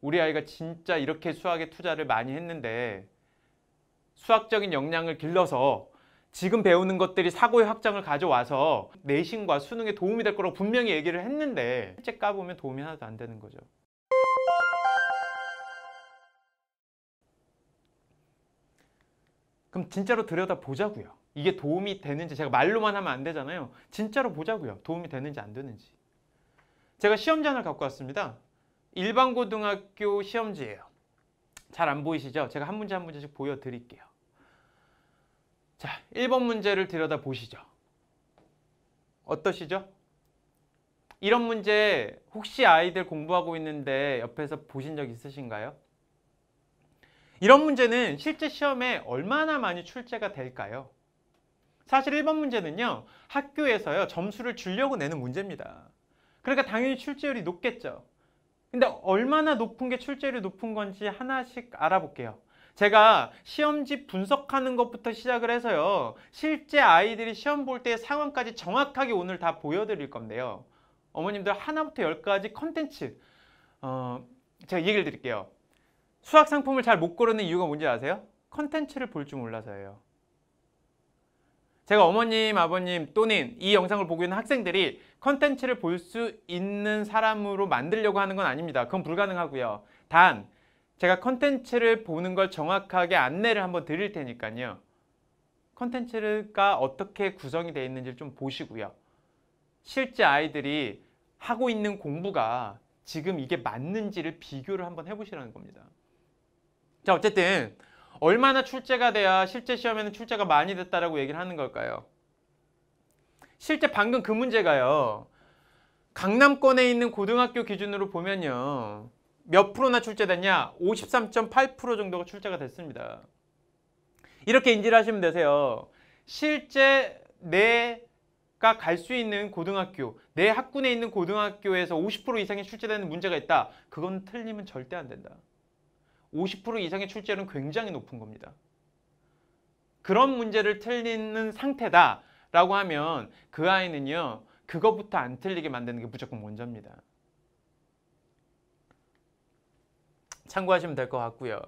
우리 아이가 진짜 이렇게 수학에 투자를 많이 했는데 수학적인 역량을 길러서 지금 배우는 것들이 사고의 확장을 가져와서 내신과 수능에 도움이 될 거라고 분명히 얘기를 했는데 실제 까보면 도움이 하나도 안 되는 거죠. 그럼 진짜로 들여다보자고요. 이게 도움이 되는지. 제가 말로만 하면 안 되잖아요. 진짜로 보자고요. 도움이 되는지 안 되는지. 제가 시험지를 갖고 왔습니다. 일반고등학교 시험지예요. 잘 안 보이시죠? 제가 한 문제 한 문제씩 보여드릴게요. 자, 1번 문제를 들여다보시죠. 어떠시죠? 이런 문제 혹시 아이들 공부하고 있는데 옆에서 보신 적 있으신가요? 이런 문제는 실제 시험에 얼마나 많이 출제가 될까요? 사실 1번 문제는요, 학교에서요, 점수를 주려고 내는 문제입니다. 그러니까 당연히 출제율이 높겠죠. 근데 얼마나 높은 게 출제율이 높은 건지 하나씩 알아볼게요. 제가 시험지 분석하는 것부터 시작을 해서요, 실제 아이들이 시험 볼 때의 상황까지 정확하게 오늘 다 보여드릴 건데요. 어머님들 하나부터 10까지 컨텐츠, 제가 얘기를 드릴게요. 수학 상품을 잘 못 고르는 이유가 뭔지 아세요? 컨텐츠를 볼 줄 몰라서예요. 제가 어머님, 아버님 또는 이 영상을 보고 있는 학생들이 컨텐츠를 볼 수 있는 사람으로 만들려고 하는 건 아닙니다. 그건 불가능하고요. 단, 제가 컨텐츠를 보는 걸 정확하게 안내를 한번 드릴 테니까요. 컨텐츠가 어떻게 구성이 되어 있는지 좀 보시고요. 실제 아이들이 하고 있는 공부가 지금 이게 맞는지를 비교를 한번 해보시라는 겁니다. 자, 어쨌든 얼마나 출제가 돼야 실제 시험에는 출제가 많이 됐다라고 얘기를 하는 걸까요? 실제 방금 그 문제가요, 강남권에 있는 고등학교 기준으로 보면요, 몇 프로나 출제됐냐? 53.8% 정도가 출제가 됐습니다. 이렇게 인지를 하시면 되세요. 실제 내가 갈 수 있는 고등학교, 내 학군에 있는 고등학교에서 50% 이상이 출제되는 문제가 있다. 그건 틀리면 절대 안 된다. 50% 이상의 출제율은 굉장히 높은 겁니다. 그런 문제를 틀리는 상태다라고 하면 그 아이는요, 그것부터 안 틀리게 만드는 게 무조건 먼저입니다. 참고하시면 될 것 같고요.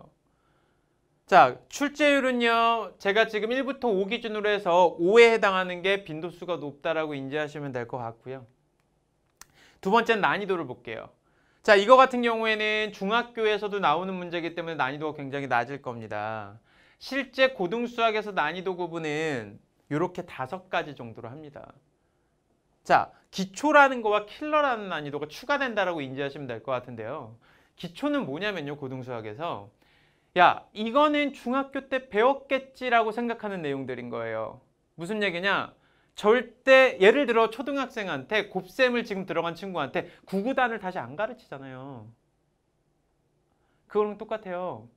자, 출제율은요, 제가 지금 1부터 5 기준으로 해서 5에 해당하는 게 빈도수가 높다라고 인지하시면 될 것 같고요. 두 번째는 난이도를 볼게요. 자, 이거 같은 경우에는 중학교에서도 나오는 문제이기 때문에 난이도가 굉장히 낮을 겁니다. 실제 고등수학에서 난이도 구분은 이렇게 5가지 정도로 합니다. 자, 기초라는 거와 킬러라는 난이도가 추가된다라고 인지하시면 될 것 같은데요. 기초는 뭐냐면요, 고등수학에서 야, 이거는 중학교 때 배웠겠지라고 생각하는 내용들인 거예요. 무슨 얘기냐? 절대 예를 들어 초등학생한테 곱셈을 지금 들어간 친구한테 구구단을 다시 안 가르치잖아요. 그거랑 똑같아요.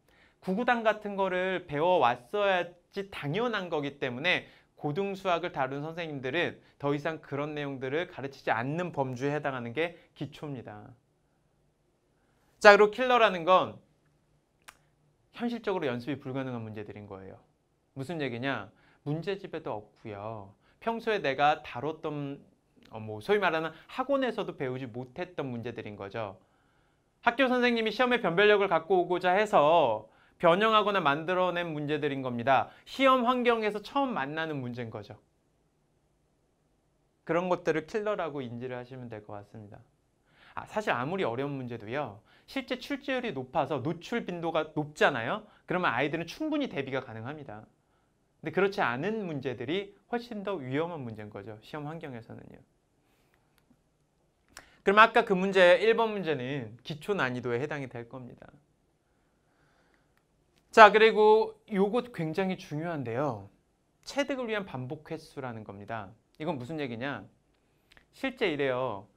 구구단 같은 거를 배워왔어야지 당연한 거기 때문에 고등수학을 다룬 선생님들은 더 이상 그런 내용들을 가르치지 않는 범주에 해당하는 게 기초입니다. 자, 그리고 킬러라는 건 현실적으로 연습이 불가능한 문제들인 거예요. 무슨 얘기냐? 문제집에도 없고요. 평소에 내가 다뤘던 소위 말하는 학원에서도 배우지 못했던 문제들인 거죠. 학교 선생님이 시험에 변별력을 갖고 오고자 해서 변형하거나 만들어낸 문제들인 겁니다. 시험 환경에서 처음 만나는 문제인 거죠. 그런 것들을 킬러라고 인지를 하시면 될 것 같습니다. 사실 아무리 어려운 문제도요, 실제 출제율이 높아서 노출 빈도가 높잖아요. 그러면 아이들은 충분히 대비가 가능합니다. 근데 그렇지 않은 문제들이 훨씬 더 위험한 문제인 거죠, 시험 환경에서는요. 그럼 아까 그 문제 1번 문제는 기초 난이도에 해당이 될 겁니다. 자, 그리고 요거 굉장히 중요한데요. 체득을 위한 반복 횟수라는 겁니다. 이건 무슨 얘기냐? 실제 이래요.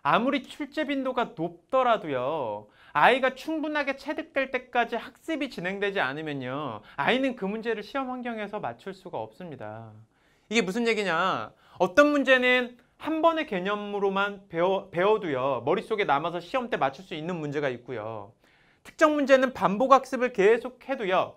아무리 출제 빈도가 높더라도요, 아이가 충분하게 체득될 때까지 학습이 진행되지 않으면요, 아이는 그 문제를 시험 환경에서 맞출 수가 없습니다. 이게 무슨 얘기냐? 어떤 문제는 한 번의 개념으로만 배워도요, 머릿속에 남아서 시험 때 맞출 수 있는 문제가 있고요. 특정 문제는 반복 학습을 계속 해도요,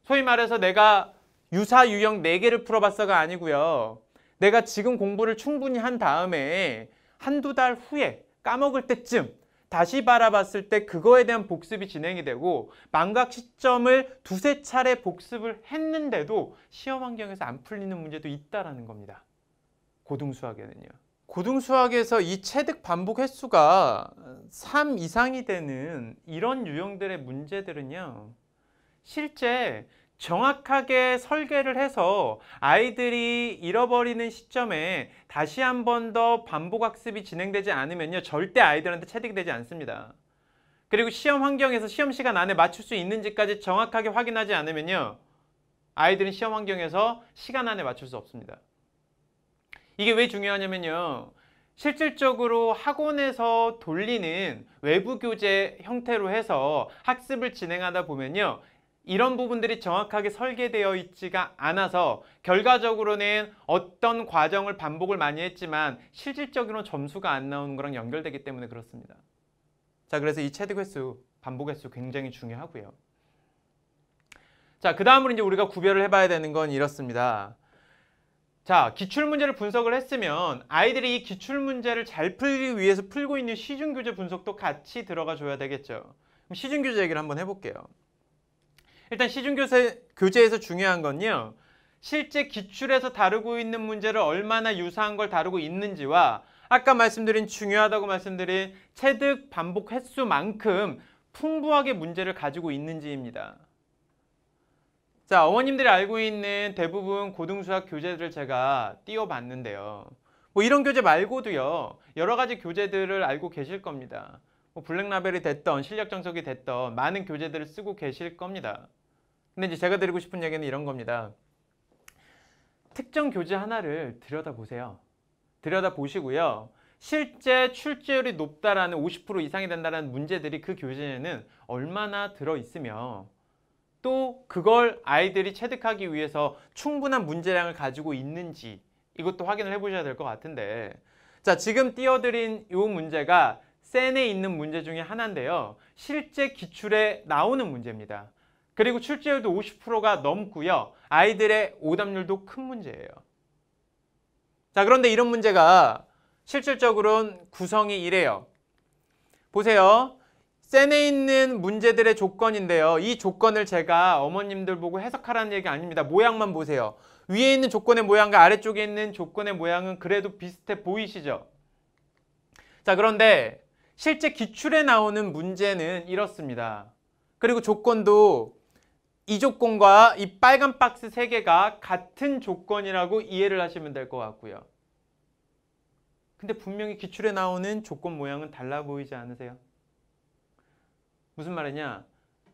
소위 말해서 내가 유사, 유형 4개를 풀어봤어가 아니고요, 내가 지금 공부를 충분히 한 다음에 한두 달 후에 까먹을 때쯤 다시 바라봤을 때 그거에 대한 복습이 진행이 되고 망각 시점을 두세 차례 복습을 했는데도 시험 환경에서 안 풀리는 문제도 있다라는 겁니다. 고등수학에는요. 고등수학에서 이 체득 반복 횟수가 3 이상이 되는 이런 유형들의 문제들은요. 실제 정확하게 설계를 해서 아이들이 잃어버리는 시점에 다시 한 번 더 반복 학습이 진행되지 않으면요. 절대 아이들한테 체득이 되지 않습니다. 그리고 시험 환경에서 시험 시간 안에 맞출 수 있는지까지 정확하게 확인하지 않으면요. 아이들은 시험 환경에서 시간 안에 맞출 수 없습니다. 이게 왜 중요하냐면요. 실질적으로 학원에서 돌리는 외부 교재 형태로 해서 학습을 진행하다 보면요. 이런 부분들이 정확하게 설계되어 있지가 않아서 결과적으로는 어떤 과정을 반복을 많이 했지만 실질적으로는 점수가 안 나오는 거랑 연결되기 때문에 그렇습니다. 자, 그래서 이 체득 횟수, 반복 횟수 굉장히 중요하고요. 자, 그 다음으로 이제 우리가 구별을 해봐야 되는 건 이렇습니다. 자, 기출문제를 분석을 했으면 아이들이 이 기출문제를 잘 풀기 위해서 풀고 있는 시중교재 분석도 같이 들어가 줘야 되겠죠. 그럼 시중교재 얘기를 한번 해볼게요. 일단 시중교재에서 중요한 건요. 실제 기출에서 다루고 있는 문제를 얼마나 유사한 걸 다루고 있는지와 아까 말씀드린 중요하다고 말씀드린 체득 반복 횟수만큼 풍부하게 문제를 가지고 있는지입니다. 자, 어머님들이 알고 있는 대부분 고등수학 교재들을 제가 띄워봤는데요. 뭐 이런 교재 말고도요. 여러 가지 교재들을 알고 계실 겁니다. 뭐 블랙라벨이 됐던 실력정석이 됐던 많은 교재들을 쓰고 계실 겁니다. 근데 이제 제가 드리고 싶은 얘기는 이런 겁니다. 특정 교재 하나를 들여다보세요. 들여다보시고요. 실제 출제율이 높다라는 50% 이상이 된다는 문제들이 그 교재에는 얼마나 들어있으며 또 그걸 아이들이 체득하기 위해서 충분한 문제량을 가지고 있는지 이것도 확인을 해보셔야 될 것 같은데 자, 지금 띄워드린 이 문제가 센에 있는 문제 중에 하나인데요. 실제 기출에 나오는 문제입니다. 그리고 출제율도 50%가 넘고요. 아이들의 오답률도 큰 문제예요. 자, 그런데 이런 문제가 실질적으로는 구성이 이래요. 보세요. 센에 있는 문제들의 조건인데요. 이 조건을 제가 어머님들 보고 해석하라는 얘기 아닙니다. 모양만 보세요. 위에 있는 조건의 모양과 아래쪽에 있는 조건의 모양은 그래도 비슷해 보이시죠? 자, 그런데 실제 기출에 나오는 문제는 이렇습니다. 그리고 조건도 이 조건과 이 빨간 박스 3개가 같은 조건이라고 이해를 하시면 될 것 같고요. 근데 분명히 기출에 나오는 조건 모양은 달라 보이지 않으세요? 무슨 말이냐?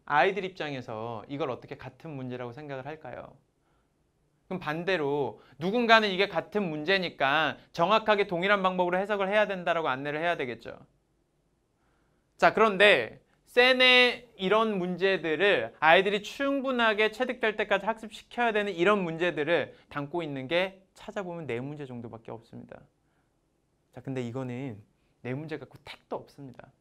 아이들 입장에서 이걸 어떻게 같은 문제라고 생각을 할까요? 그럼 반대로 누군가는 이게 같은 문제니까 정확하게 동일한 방법으로 해석을 해야 된다라고 안내를 해야 되겠죠. 자, 그런데 센의 이런 문제들을 아이들이 충분하게 체득될 때까지 학습시켜야 되는 이런 문제들을 담고 있는 게 찾아보면 4문제 정도밖에 없습니다. 자, 근데 이거는 4문제 갖고 택도 없습니다.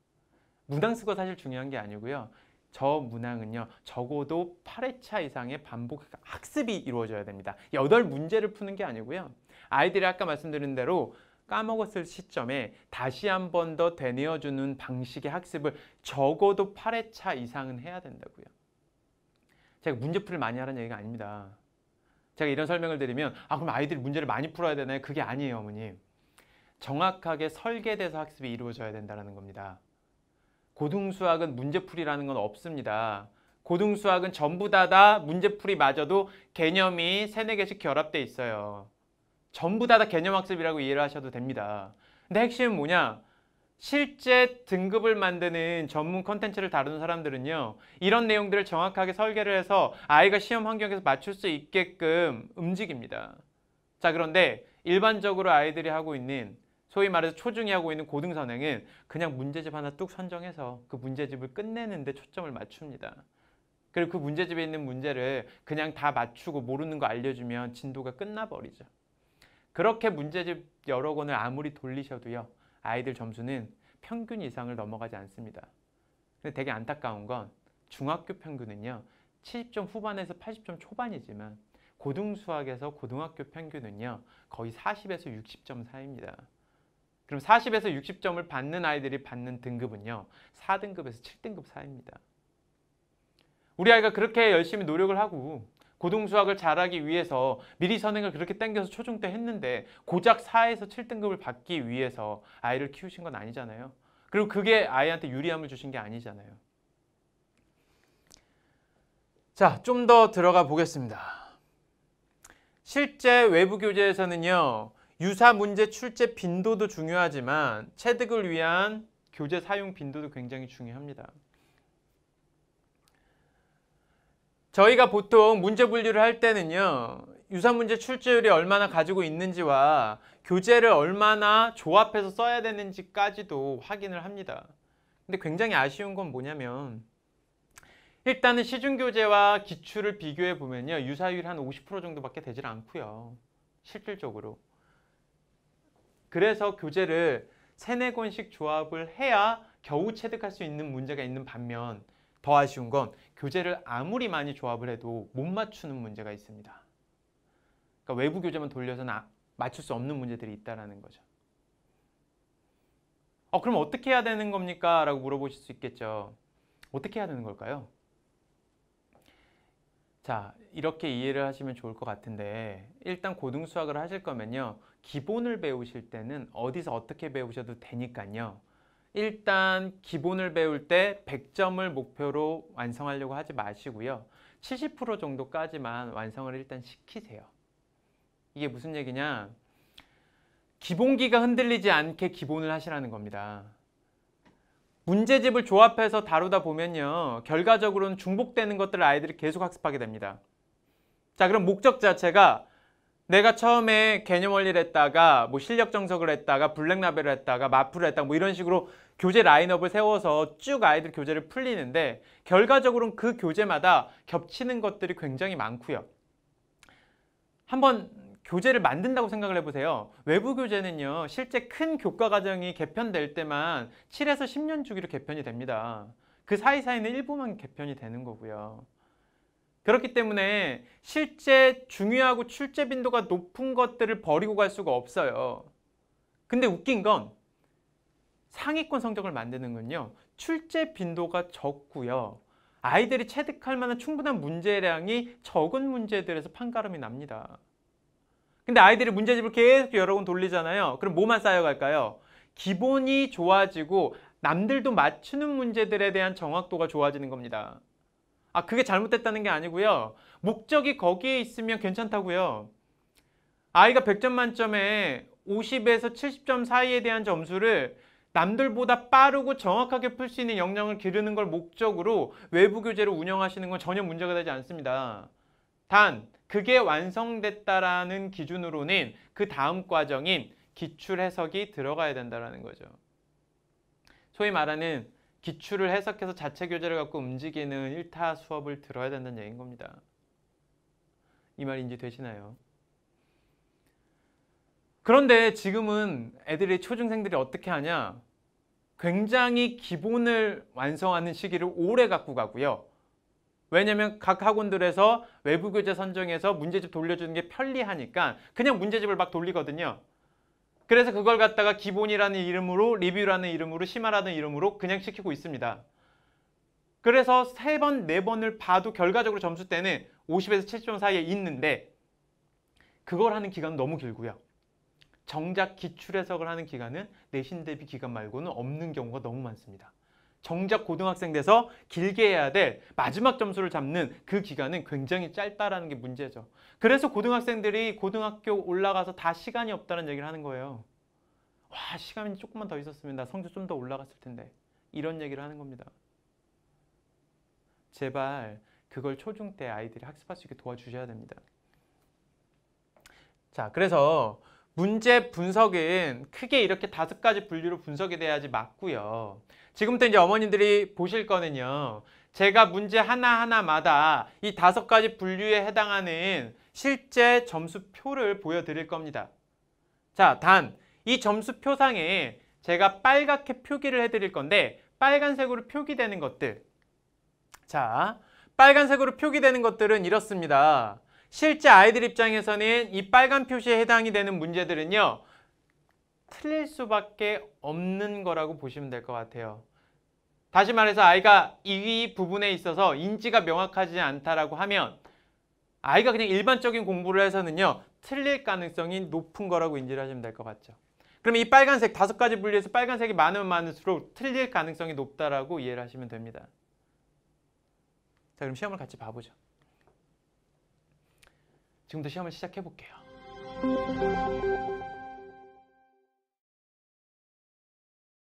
문항수가 사실 중요한 게 아니고요. 저 문항은요. 적어도 8회차 이상의 반복 학습이 이루어져야 됩니다. 8문제를 푸는 게 아니고요. 아이들이 아까 말씀드린 대로 까먹었을 시점에 다시 한 번 더 되뇌어주는 방식의 학습을 적어도 8회차 이상은 해야 된다고요. 제가 문제풀이를 많이 하라는 얘기가 아닙니다. 제가 이런 설명을 드리면 그럼 아이들이 문제를 많이 풀어야 되나요? 그게 아니에요, 어머님. 정확하게 설계돼서 학습이 이루어져야 된다는 겁니다. 고등수학은 문제풀이라는 건 없습니다. 고등수학은 전부 다 문제풀이마저도 개념이 3-4개씩 결합돼 있어요. 전부 다 개념학습이라고 이해를 하셔도 됩니다. 근데 핵심은 뭐냐? 실제 등급을 만드는 전문 컨텐츠를 다루는 사람들은요. 이런 내용들을 정확하게 설계를 해서 아이가 시험 환경에서 맞출 수 있게끔 움직입니다. 자, 그런데 일반적으로 아이들이 하고 있는 소위 말해서 초중이 하고 있는 고등선행은 그냥 문제집 하나 뚝 선정해서 그 문제집을 끝내는 데 초점을 맞춥니다. 그리고 그 문제집에 있는 문제를 그냥 다 맞추고 모르는 거 알려주면 진도가 끝나버리죠. 그렇게 문제집 여러 권을 아무리 돌리셔도요. 아이들 점수는 평균 이상을 넘어가지 않습니다. 근데 되게 안타까운 건 중학교 평균은요. 70점 후반에서 80점 초반이지만 고등수학에서 고등학교 평균은요. 거의 40에서 60점 사이입니다. 그럼 40에서 60점을 받는 아이들이 받는 등급은요, 4등급에서 7등급 사이입니다. 우리 아이가 그렇게 열심히 노력을 하고 고등수학을 잘하기 위해서 미리 선행을 그렇게 땡겨서 초중 때 했는데 고작 4에서 7등급을 받기 위해서 아이를 키우신 건 아니잖아요. 그리고 그게 아이한테 유리함을 주신 게 아니잖아요. 자, 좀 더 들어가 보겠습니다. 실제 외부 교재에서는요, 유사 문제 출제 빈도도 중요하지만 체득을 위한 교재 사용 빈도도 굉장히 중요합니다. 저희가 보통 문제 분류를 할 때는요, 유사 문제 출제율이 얼마나 가지고 있는지와 교재를 얼마나 조합해서 써야 되는지까지도 확인을 합니다. 근데 굉장히 아쉬운 건 뭐냐면, 일단은 시중교재와 기출을 비교해 보면요, 유사율이 한 50% 정도밖에 되질 않고요, 실질적으로. 그래서 교재를 3-4권씩 조합을 해야 겨우 체득할 수 있는 문제가 있는 반면, 더 아쉬운 건 교재를 아무리 많이 조합을 해도 못 맞추는 문제가 있습니다. 그러니까 외부 교재만 돌려서는 맞출 수 없는 문제들이 있다는 거죠. 그럼 어떻게 해야 되는 겁니까? 라고 물어보실 수 있겠죠. 어떻게 해야 되는 걸까요? 자, 이렇게 이해를 하시면 좋을 것 같은데, 일단 고등수학을 하실 거면요, 기본을 배우실 때는 어디서 어떻게 배우셔도 되니까요, 일단 기본을 배울 때 100점을 목표로 완성하려고 하지 마시고요, 70% 정도까지만 완성을 일단 시키세요. 이게 무슨 얘기냐? 기본기가 흔들리지 않게 기본을 하시라는 겁니다. 문제집을 조합해서 다루다 보면요, 결과적으로는 중복되는 것들을 아이들이 계속 학습하게 됩니다. 자, 그럼 목적 자체가 내가 처음에 개념 원리를 했다가 뭐 실력 정석을 했다가 블랙라벨을 했다가 마프를 했다가 뭐 이런 식으로 교재 라인업을 세워서 쭉 아이들 교재를 풀리는데, 결과적으로는 그 교재마다 겹치는 것들이 굉장히 많고요. 한번 교재를 만든다고 생각을 해보세요. 외부 교재는요, 실제 큰 교과 과정이 개편될 때만 7에서 10년 주기로 개편이 됩니다. 그 사이사이는 일부만 개편이 되는 거고요. 그렇기 때문에 실제 중요하고 출제 빈도가 높은 것들을 버리고 갈 수가 없어요. 근데 웃긴 건 상위권 성적을 만드는 건요, 출제 빈도가 적고요, 아이들이 체득할 만한 충분한 문제량이 적은 문제들에서 판가름이 납니다. 근데 아이들이 문제집을 계속 여러 권 돌리잖아요. 그럼 뭐만 쌓여갈까요? 기본이 좋아지고 남들도 맞추는 문제들에 대한 정확도가 좋아지는 겁니다. 그게 잘못됐다는 게 아니고요, 목적이 거기에 있으면 괜찮다고요. 아이가 100점 만점에 50에서 70점 사이에 대한 점수를 남들보다 빠르고 정확하게 풀 수 있는 역량을 기르는 걸 목적으로 외부 교재를 운영하시는 건 전혀 문제가 되지 않습니다. 단 그게 완성됐다라는 기준으로는 그 다음 과정인 기출 해석이 들어가야 된다는 거죠. 소위 말하는 기출을 해석해서 자체 교재를 갖고 움직이는 1타 수업을 들어야 된다는 얘기인 겁니다. 이 말 인지 되시나요? 그런데 지금은 애들이, 초중생들이 어떻게 하냐? 굉장히 기본을 완성하는 시기를 오래 갖고 가고요. 왜냐면 각 학원들에서 외부 교재 선정해서 문제집 돌려주는 게 편리하니까 그냥 문제집을 막 돌리거든요. 그래서 그걸 갖다가 기본이라는 이름으로, 리뷰라는 이름으로, 심화라는 이름으로 그냥 시키고 있습니다. 그래서 3번, 4번을 봐도 결과적으로 점수대는 50에서 70점 사이에 있는데, 그걸 하는 기간은 너무 길고요, 정작 기출 해석을 하는 기간은 내신 대비 기간 말고는 없는 경우가 너무 많습니다. 정작 고등학생 돼서 길게 해야 될 마지막 점수를 잡는 그 기간은 굉장히 짧다라는 게 문제죠. 그래서 고등학생들이 고등학교 올라가서 다 시간이 없다는 얘기를 하는 거예요. 와, 시간이 조금만 더 있었으면 나 성적 좀 더 올라갔을 텐데, 이런 얘기를 하는 겁니다. 제발 그걸 초중 때 아이들이 학습할 수 있게 도와주셔야 됩니다. 자, 그래서 문제 분석은 크게 이렇게 5가지 분류로 분석이 돼야지 맞고요. 지금부터 이제 어머님들이 보실 거는요, 제가 문제 하나하나마다 이 5가지 분류에 해당하는 실제 점수표를 보여드릴 겁니다. 자, 단 이 점수표상에 제가 빨갛게 표기를 해드릴 건데, 빨간색으로 표기되는 것들, 자, 빨간색으로 표기되는 것들은 이렇습니다. 실제 아이들 입장에서는 이 빨간 표시에 해당이 되는 문제들은요, 틀릴 수밖에 없는 거라고 보시면 될 것 같아요. 다시 말해서 아이가 이 부분에 있어서 인지가 명확하지 않다라고 하면 아이가 그냥 일반적인 공부를 해서는요, 틀릴 가능성이 높은 거라고 인지를 하시면 될 것 같죠. 그러면 이 빨간색 5가지 분류에서 빨간색이 많으면 많을수록 틀릴 가능성이 높다라고 이해를 하시면 됩니다. 자, 그럼 시험을 같이 봐보죠. 지금부터 시험을 시작해 볼게요.